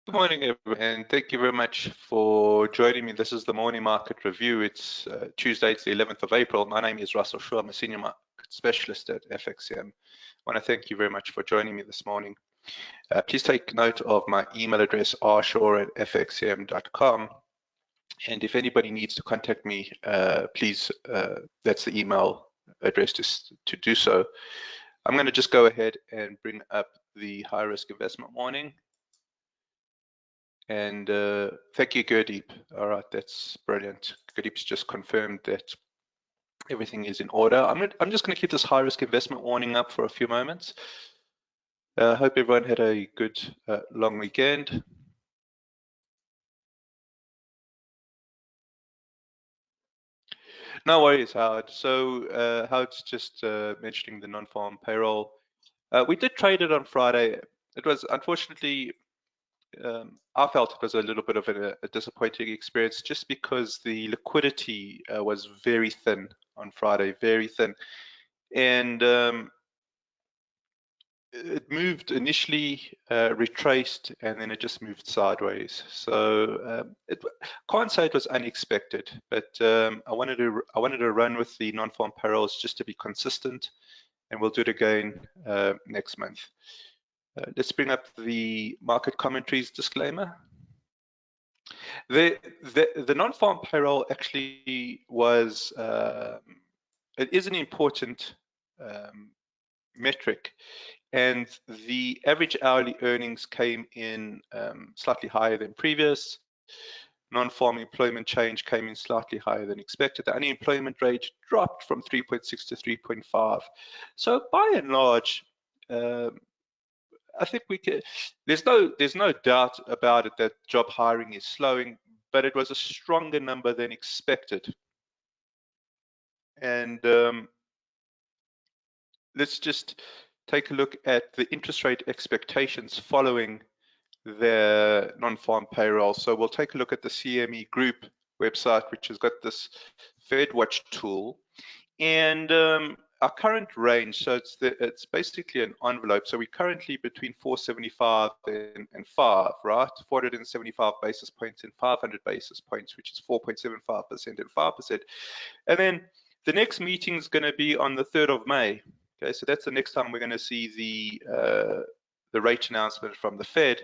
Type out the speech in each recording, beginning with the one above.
Good morning, everyone, and thank you very much for joining me. This is the morning market review. It's Tuesday, it's the 11th of April. My name is Russell Shaw. I'm a senior market specialist at FXCM. I want to thank you very much for joining me this morning. Please take note of my email address, rshaw@fxcm.com. And if anybody needs to contact me, please, that's the email address to do so. I'm going to just go ahead and bring up the high risk investment warning. And thank you, Gurdeep. All right, that's brilliant. Gurdeep's just confirmed that everything is in order. I'm just going to keep this high risk investment warning up for a few moments. Hope everyone had a good long weekend. No worries, Howard. So Howard's just mentioning the non-farm payroll. We did trade it on Friday. It was unfortunately, I felt it was a little bit of a disappointing experience just because the liquidity was very thin on Friday, very thin. And it moved initially, retraced, and then it just moved sideways. So can't say it was unexpected, but I wanted to run with the non-farm payrolls just to be consistent, and we'll do it again next month. Let's bring up the market commentaries disclaimer. The non-farm payroll actually was, it is an important metric, and the average hourly earnings came in slightly higher than previous. Non-farm employment change came in slightly higher than expected. The unemployment rate dropped from 3.6 to 3.5. So by and large, I think we can. There's no doubt about it that job hiring is slowing, but it was a stronger number than expected. And let's just take a look at the interest rate expectations following the non-farm payroll. So we'll take a look at the CME Group website, which has got this FedWatch tool, and our current range. So it's basically an envelope. So we're currently between 475 and 5, right? 475 basis points and 500 basis points, which is 4.75% and 5%. And then the next meeting is going to be on the 3rd of May. Okay, so that's the next time we're going to see the rate announcement from the Fed.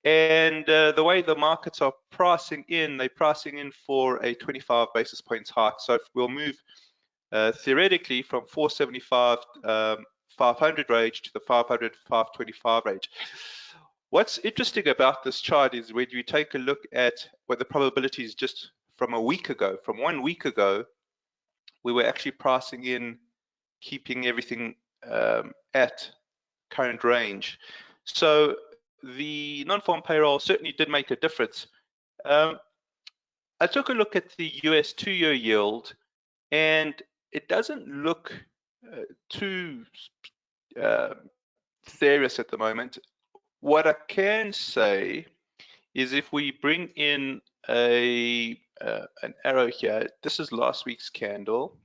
And the way the markets are pricing in, they're pricing in for a 25 basis points hike. So we'll move theoretically from 475 500 range to the 500 525 range. What's interesting about this chart is when you take a look at what the probability is just from a week ago, from 1 week ago, we were actually pricing in, keeping everything at current range. So the non-farm payroll certainly did make a difference. I took a look at the US 2-year yield, and it doesn't look too serious at the moment. What I can say is if we bring in an arrow here, this is last week's candle,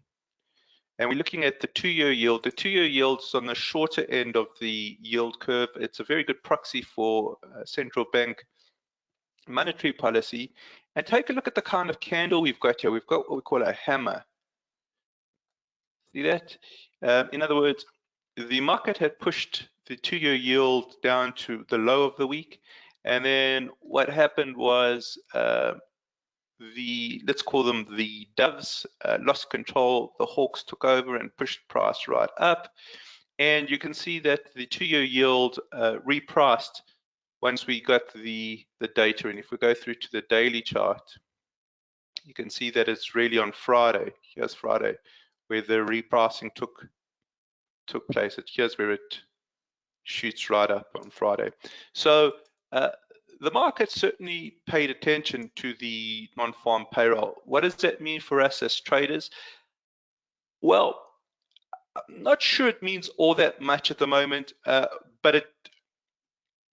and we're looking at the 2-year yield. The 2-year yield is on the shorter end of the yield curve. It's a very good proxy for central bank monetary policy. And take a look at the kind of candle we've got here. We've got what we call a hammer. See that? In other words, the market had pushed the 2-year yield down to the low of the week. And then what happened was let's call them the doves, lost control. The hawks took over and pushed price right up. And you can see that the 2-year yield repriced once we got the data. And if we go through to the daily chart, you can see that it's really on Friday. Here's Friday, where the repricing took place. Here's where it shoots right up on Friday. So the market certainly paid attention to the non-farm payroll. What does that mean for us as traders? Well, I'm not sure it means all that much at the moment, but it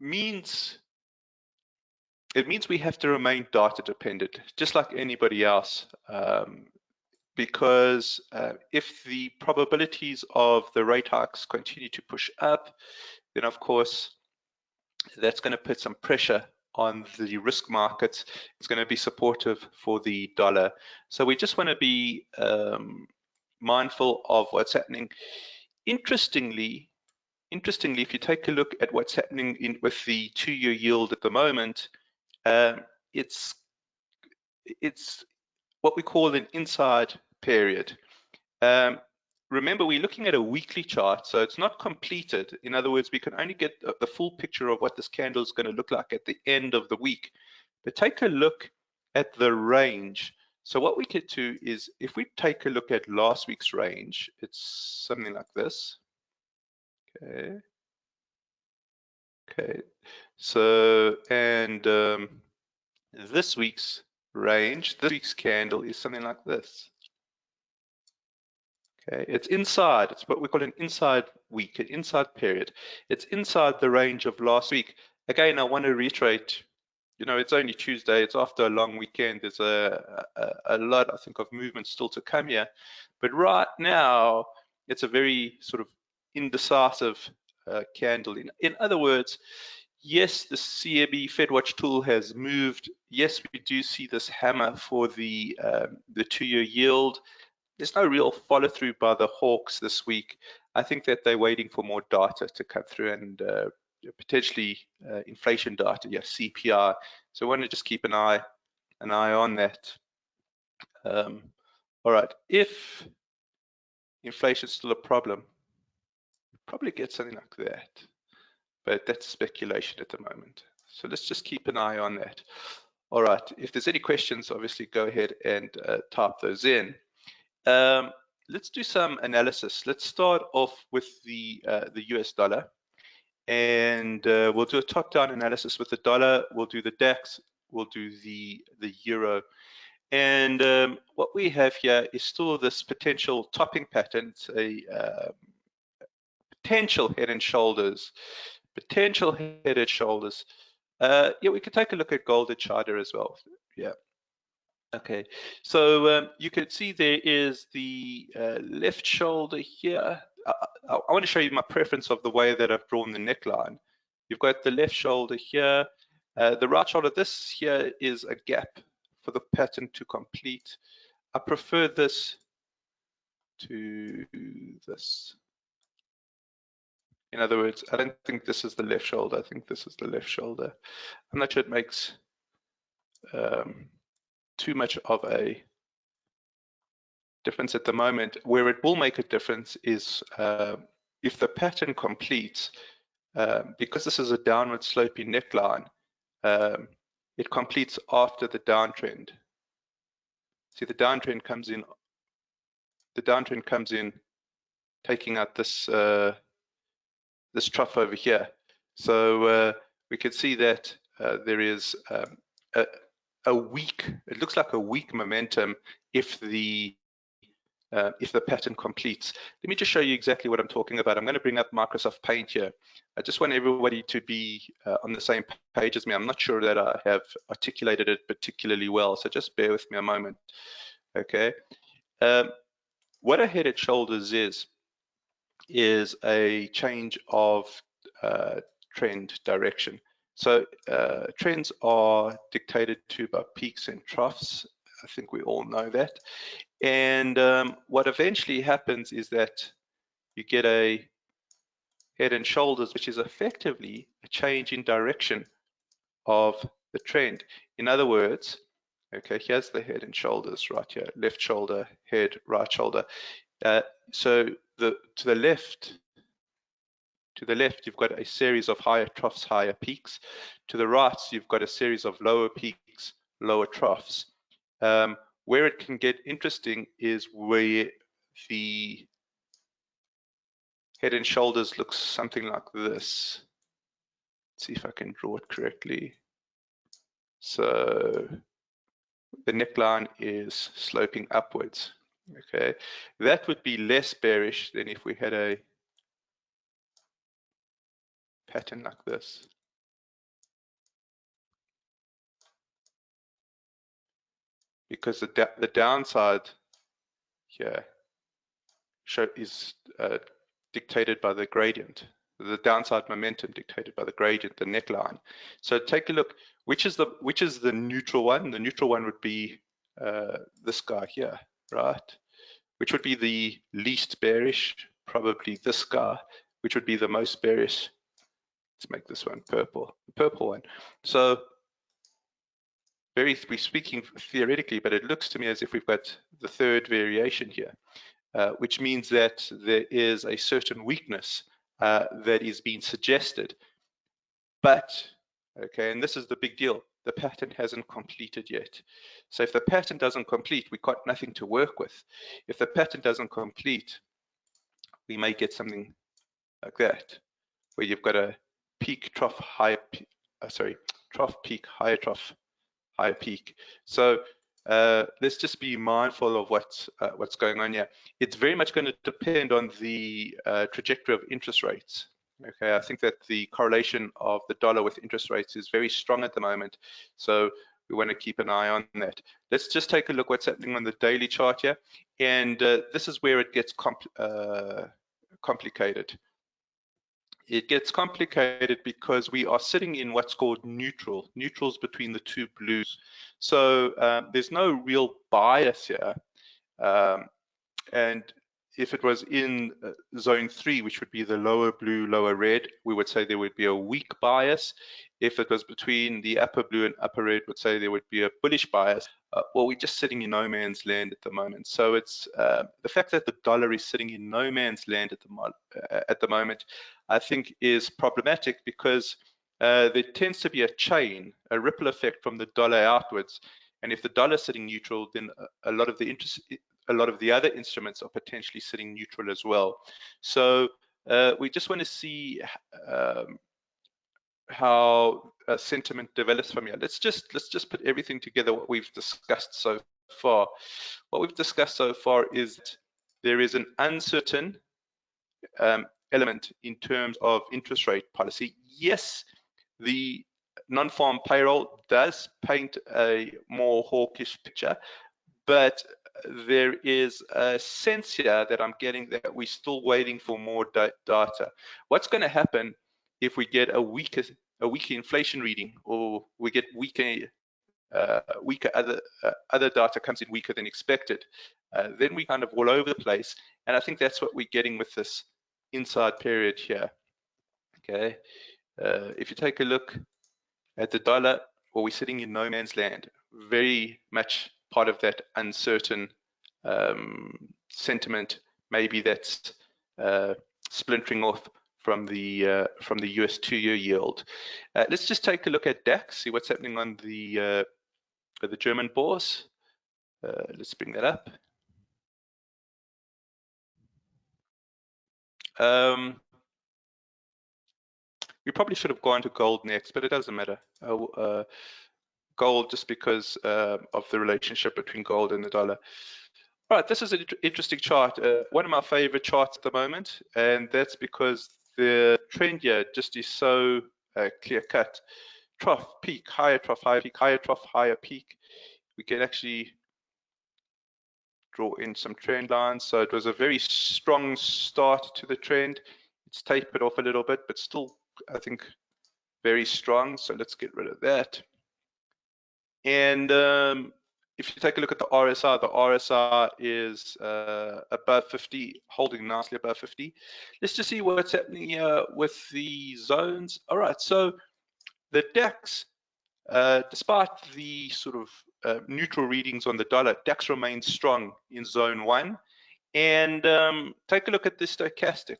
means we have to remain data dependent, just like anybody else, because if the probabilities of the rate hikes continue to push up, then of course that's going to put some pressure on the risk markets. It's going to be supportive for the dollar. So we just want to be mindful of what's happening. Interestingly, if you take a look at what's happening with the 2-year yield at the moment, it's what we call an inside period. Remember, we're looking at a weekly chart, so it's not completed. In other words, we can only get the full picture of what this candle is going to look like at the end of the week. But take a look at the range. So what we could do is, if we take a look at last week's range, it's something like this. Okay. So, and this week's range, this week's candle is something like this. Okay, it's inside, it's what we call an inside week, an inside period. It's inside the range of last week. Again, I want to reiterate, it's only Tuesday, it's after a long weekend. There's a lot, I think, of movement still to come here. But right now, it's a very sort of indecisive candle. In other words, yes, the CFD FedWatch tool has moved. Yes, we do see this hammer for the 2-year yield. There's no real follow through by the hawks this week. I think that they're waiting for more data to come through and potentially inflation data, CPI. So I want to just keep an eye on that. All right, if inflation is still a problem, we'll probably get something like that, but that's speculation at the moment. So let's just keep an eye on that. All right, if there's any questions, obviously go ahead and type those in. Let's do some analysis. Let's start off with the US dollar, and we'll do a top-down analysis with the dollar. We'll do the DAX. We'll do the euro, and what we have here is still this potential topping pattern. It's a potential head and shoulders. Potential head and shoulders. Yeah, we could take a look at gold and China as well. Yeah. Okay, so you can see there is the left shoulder here. I want to show you my preference of the way that I've drawn the neckline. You've got the left shoulder here, the right shoulder. This here is a gap for the pattern to complete. I prefer this to this. In other words, I don't think this is the left shoulder. I think this is the left shoulder. I'm not sure it makes too much of a difference at the moment. Where it will make a difference is if the pattern completes, because this is a downward sloping neckline, it completes after the downtrend. See, the downtrend comes in. The downtrend comes in, taking out this this trough over here. So we can see that there is a weak. It looks like a weak momentum if the pattern completes. Let me just show you exactly what I'm talking about. I'm going to bring up Microsoft Paint here. I just want everybody to be on the same page as me. I'm not sure that I have articulated it particularly well, so just bear with me a moment. Okay. What a head and shoulders is a change of trend direction. So trends are dictated to by peaks and troughs. I think we all know that. And what eventually happens is that you get a head and shoulders, which is effectively a change in direction of the trend. In other words, okay, here's the head and shoulders right here, left shoulder, head, right shoulder. So to the left, you've got a series of higher troughs, higher peaks. To the right, you've got a series of lower peaks, lower troughs. Where it can get interesting is where the head and shoulders looks something like this. Let's see if I can draw it correctly. So the neckline is sloping upwards. Okay, that would be less bearish than if we had a pattern like this. Because the downside here is dictated by the gradient, the downside momentum dictated by the gradient, the neckline. So take a look. which is the neutral one? The neutral one would be this guy here, right? Which would be the least bearish, probably this guy, which would be the most bearish. Let's make this one purple, the purple one. So we're speaking theoretically, but it looks to me as if we've got the third variation here, which means that there is a certain weakness that is being suggested. But, okay, and this is the big deal, the pattern hasn't completed yet. So if the pattern doesn't complete, we've got nothing to work with. If the pattern doesn't complete, we may get something like that, where you've got a peak, trough, higher, trough, peak, higher trough, higher peak. So let's just be mindful of what's going on here. It's very much going to depend on the trajectory of interest rates. Okay, I think that the correlation of the dollar with interest rates is very strong at the moment. So we want to keep an eye on that. Let's just take a look what's happening on the daily chart here. And this is where it gets complicated. It gets complicated because we are sitting in what's called neutrals between the two blues. So there's no real bias here. And if it was in zone 3, which would be the lower blue, lower red, we would say there would be a weak bias. If it was between the upper blue and upper red, would say there would be a bullish bias. Well, we're just sitting in no man's land at the moment. So it's the fact that the dollar is sitting in no man's land at the moment, I think is problematic because there tends to be a chain, a ripple effect from the dollar outwards. And if the dollar is sitting neutral, then a lot of the other instruments are potentially sitting neutral as well. So we just want to see how sentiment develops from here. Let's just put everything together. What we've discussed so far. What we've discussed so far is that there is an uncertain element in terms of interest rate policy. Yes, the non-farm payroll does paint a more hawkish picture, but there is a sense here that I'm getting that we're still waiting for more data. What's going to happen if we get a weaker inflation reading, or we get weaker other data comes in weaker than expected? Then we kind of all over the place, and I think that's what we're getting with this inside period here. Okay, if you take a look at the dollar, well, we're sitting in no man's land, very much part of that uncertain sentiment, maybe that's splintering off from the US 2-year yield. Let's just take a look at DAX, see what's happening on the German bourse. Let's bring that up. We probably should have gone to gold next, but it doesn't matter. Gold, just because of the relationship between gold and the dollar. All right, this is an interesting chart. One of my favorite charts at the moment, and that's because the trend here just is so clear cut. Trough, peak, higher trough, higher peak, higher trough, higher peak. We can actually draw in some trend lines. So it was a very strong start to the trend. It's tapered off a little bit, but still, I think, very strong. So let's get rid of that. And if you take a look at the RSI is above 50, holding nicely above 50. Let's just see what's happening here with the zones. All right, so the DAX, despite the sort of neutral readings on the dollar, DAX remains strong in zone 1. And take a look at the stochastic.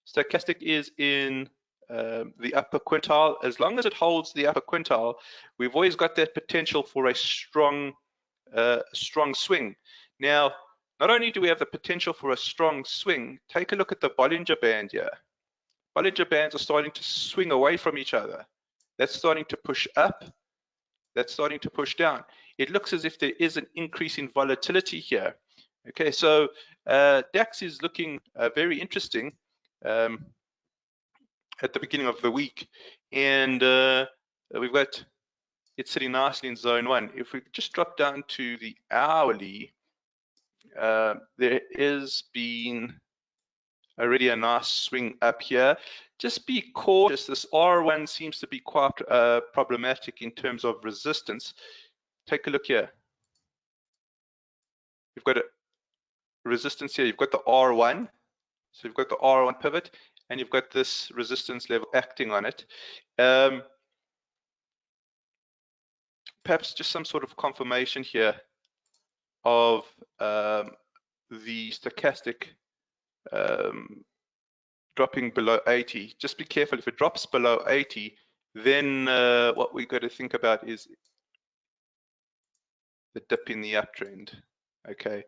Stochastic is in the upper quintile. As long as it holds the upper quintile, we've always got that potential for a strong swing. Now, not only do we have the potential for a strong swing, take a look at the Bollinger Band here. Bollinger Bands are starting to swing away from each other. That's starting to push up. That's starting to push down. It looks as if there is an increase in volatility here. Okay, so DAX is looking very interesting at the beginning of the week, and we've got it sitting nicely in zone 1. If we just drop down to the hourly, there has been already a nice swing up here. just be cautious. This R1 seems to be quite problematic in terms of resistance. Take a look here. You've got a resistance here. You've got the R1. So you've got the R1 pivot, and you've got this resistance level acting on it. Perhaps just some sort of confirmation here of the stochastic dropping below 80. Just be careful. If it drops below 80, then what we've got to think about is the dip in the uptrend. Okay.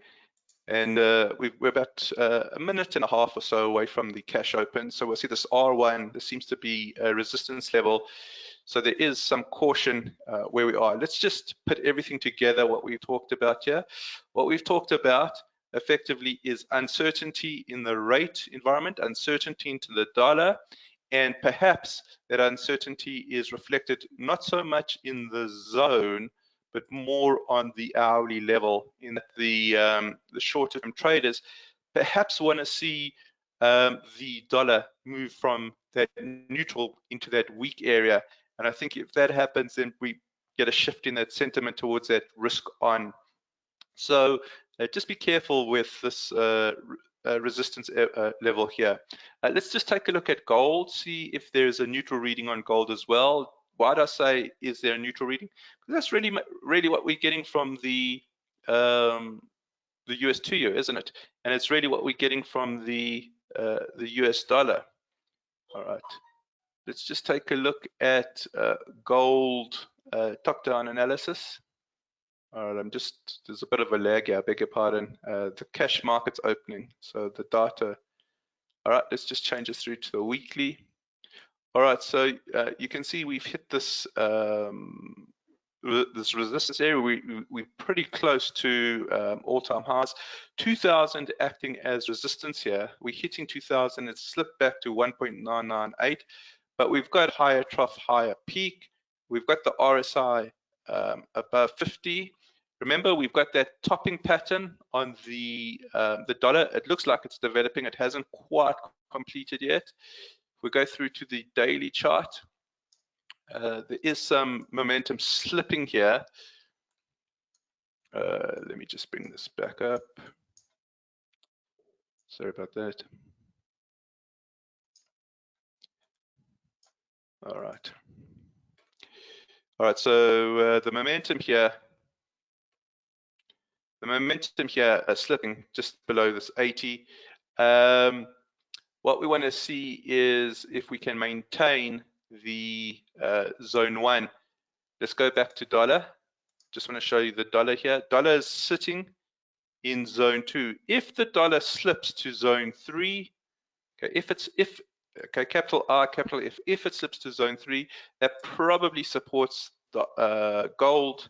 And we're about a minute and a half or so away from the cash open. So we'll see this R1. This seems to be a resistance level. So there is some caution where we are. Let's just put everything together, what we've talked about here. What we've talked about effectively is uncertainty in the rate environment, uncertainty into the dollar, and perhaps that uncertainty is reflected not so much in the zone, but more on the hourly level, in that the shorter-term traders perhaps want to see the dollar move from that neutral into that weak area. And I think if that happens, then we get a shift in that sentiment towards that risk on. So just be careful with this resistance level here. Let's just take a look at gold, see if there's a neutral reading on gold as well. Why do I say is there a neutral reading? Because that's really what we're getting from the US 2-year, isn't it? And it's really what we're getting from the US dollar. All right. Let's just take a look at gold top-down analysis. All right, there's a bit of a lag here, I beg your pardon. The cash market's opening, so the data. All right, let's just change it through to the weekly. All right, so you can see we've hit this this resistance area. We're pretty close to all-time highs. 2000 acting as resistance here. We're hitting 2000. It's slipped back to 1.998, but we've got higher trough, higher peak. We've got the RSI above 50. Remember, we've got that topping pattern on the dollar. It looks like it's developing. It hasn't quite completed yet. If we go through to the daily chart, there is some momentum slipping here. Let me just bring this back up. Sorry about that. All right. All right, so the momentum here is slipping just below this 80. What we want to see is if we can maintain the zone 1. Let's go back to dollar. Just want to show you the dollar here. Dollar is sitting in zone 2. If the dollar slips to zone 3, okay, okay, capital R, capital F, if it slips to zone 3, that probably supports the gold,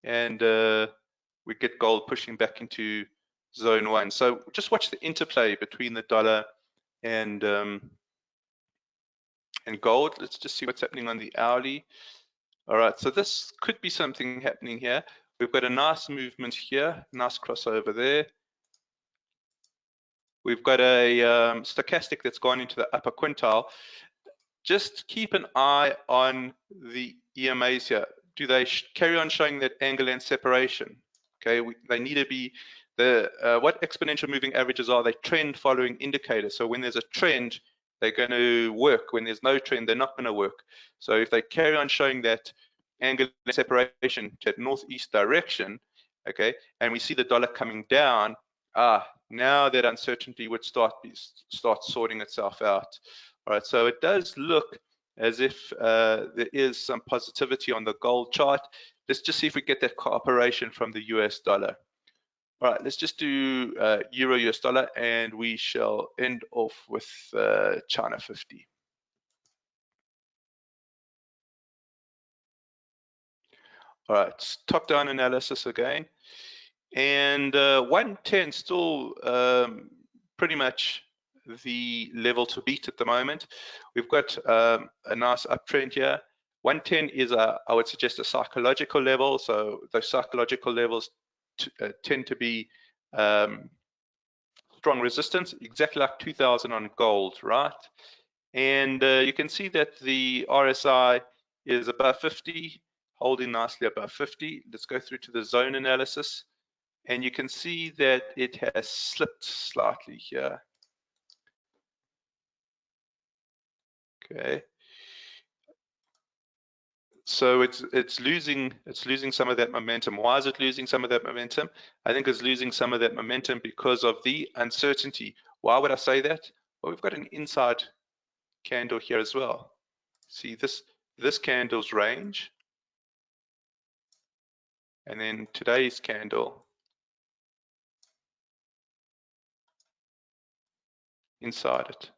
and we get gold pushing back into zone 1. So just watch the interplay between the dollar and gold. Let's just see what's happening on the hourly. All right, so this could be something happening here. We've got a nice movement here, nice crossover there. We've got a stochastic that's gone into the upper quintile. Just keep an eye on the EMAs here. Do they carry on showing that angle and separation? Okay, they need to be what exponential moving averages are. They trend following indicators. So when there's a trend, they're going to work. When there's no trend, they're not going to work. So if they carry on showing that angle and separation to that northeast direction, okay, and we see the dollar coming down, now that uncertainty would start sorting itself out. All right, so it does look as if there is some positivity on the gold chart. Let's just see if we get that cooperation from the US dollar. All right, let's just do Euro US dollar, and we shall end off with China 50. All right, top-down analysis again. And 110 still pretty much the level to beat at the moment. We've got a nice uptrend here. 110 is, I would suggest, a psychological level. So those psychological levels tend to be strong resistance, exactly like 2000 on gold, right? And you can see that the RSI is above 50, holding nicely above 50. Let's go through to the zone analysis, and you can see that it has slipped slightly here. Okay, so it's losing some of that momentum. Why is it losing some of that momentum? I think it's losing some of that momentum because of the uncertainty. Why would I say that? Well, we've got an inside candle here as well. See this candle's range, and then today's candle inside it.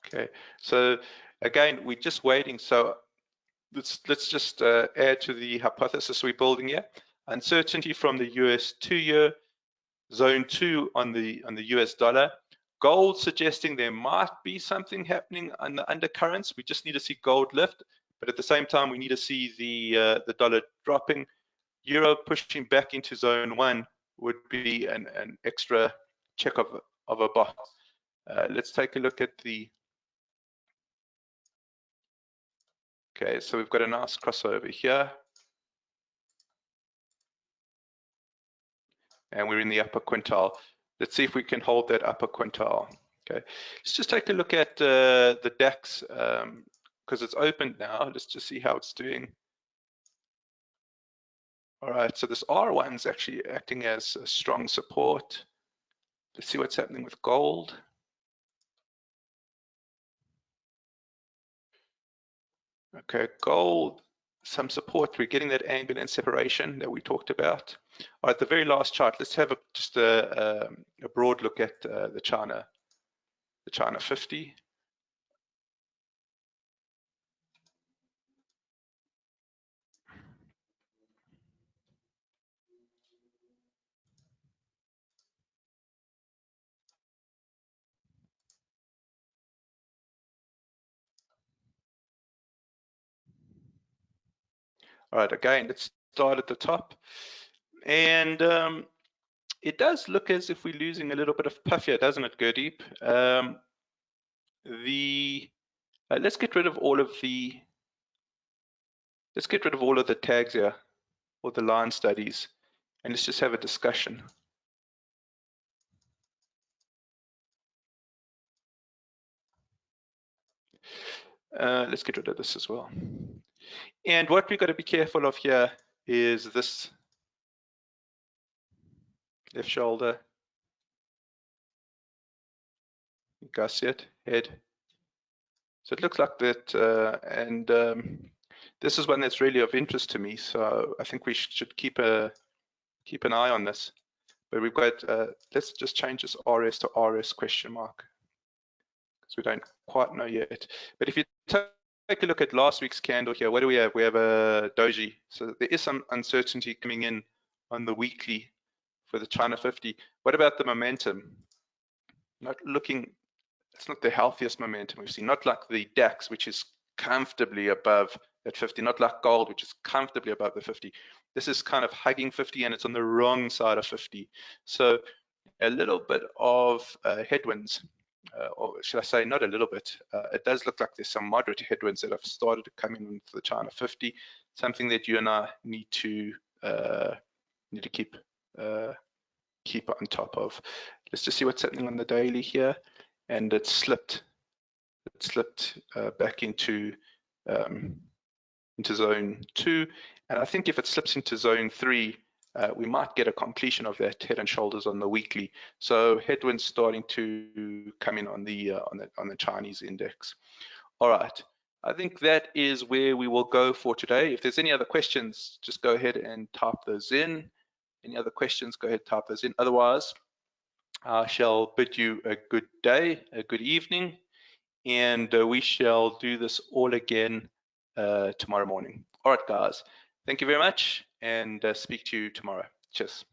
Okay, so again, we're just waiting. So let's just add to the hypothesis we're building here. Uncertainty from the US 2-year, zone 2 on the US dollar. Gold suggesting there might be something happening on the undercurrents. We just need to see gold lift, but at the same time, we need to see the dollar dropping. Euro pushing back into zone 1 would be an extra check of a box. Let's take a look at the. Okay, so we've got a nice crossover here, and we're in the upper quintile. Let's see if we can hold that upper quintile. Okay, let's just take a look at the DAX because it's opened now. Let's just see how it's doing. All right, so this R1 is actually acting as a strong support. Let's see what's happening with gold. Okay, gold, some support. We're getting that ambient separation that we talked about. All right, the very last chart. Let's have just a broad look at the China 50. All right, again, let's start at the top. And it does look as if we're losing a little bit of puff here, doesn't it, Gurdeep? Let's get rid of all of the tags here, or the line studies, and let's just have a discussion. Let's get rid of this as well. And what we've got to be careful of here is this left shoulder. You guys see it? Head. So it looks like that, and this is one that's really of interest to me. So I think we should keep an eye on this. But we've got, let's just change this RS to RS question mark, because we don't quite know yet. But if you take a look at last week's candle here, what do we have? We have a doji. So there is some uncertainty coming in on the weekly for the China 50. What about the momentum? Not looking, it's not the healthiest momentum we've seen, not like the DAX, which is comfortably above that 50, not like gold, which is comfortably above the 50. This is kind of hugging 50, and it's on the wrong side of 50. So a little bit of headwinds, or should I say not a little bit, it does look like there's some moderate headwinds that have started to come in for the China 50, something that you and I need to keep on top of. Let's just see what's happening on the daily here, and it slipped back into zone 2, and I think if it slips into zone 3, we might get a completion of that head and shoulders on the weekly. So headwinds starting to come in on the Chinese index. All right, I think that is where we will go for today. If there's any other questions, just go ahead and type those in. Any other questions, go ahead, type those in. Otherwise, I shall bid you a good day, a good evening, and we shall do this all again tomorrow morning. All right, guys. Thank you very much, and speak to you tomorrow. Cheers.